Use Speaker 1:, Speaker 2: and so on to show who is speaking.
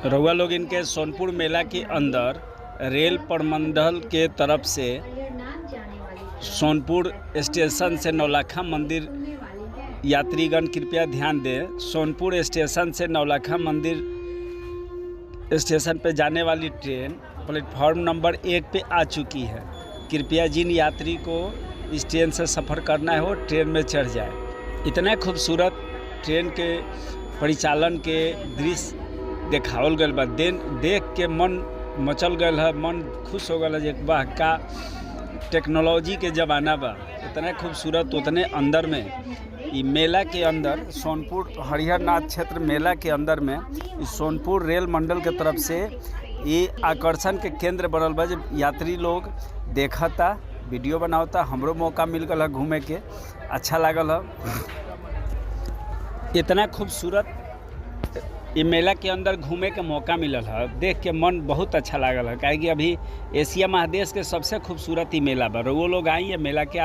Speaker 1: रउआ लोग इनके सोनपुर मेला के अंदर रेल प्रबंधन के तरफ से सोनपुर स्टेशन से नौलखा मंदिर यात्रीगण कृपया ध्यान दें। सोनपुर स्टेशन से नौलखा मंदिर स्टेशन पर जाने वाली ट्रेन प्लेटफॉर्म नंबर 1 पे आ चुकी है। कृपया जिन यात्री को इस ट्रेन से सफ़र करना है वो ट्रेन में चढ़ जाए। इतना खूबसूरत ट्रेन के परिचालन के दृश्य देखावल गल बा। देख के मन मचल गल है, मन खुश हो गल है। वाह का टेक्नोलॉजी के ज़माना बा। इतना खूबसूरत उतने अंदर में ये मेला के अंदर सोनपुर हरिहरनाथ क्षेत्र मेला के अंदर में सोनपुर रेल मंडल के तरफ से ये आकर्षण के केंद्र बनल बा। जब यात्री लोग देखता वीडियो बनावता, हमरो मौका मिल गल है घूमे के, अच्छा लागल है। इतना खूबसूरत ये मेला के अंदर घूमे के मौका मिलल है, देख के मन बहुत अच्छा लागल है। काहे कि अभी एशिया महादेश के सबसे खूबसूरत ही मेला बा। वो लोग आई है मेला के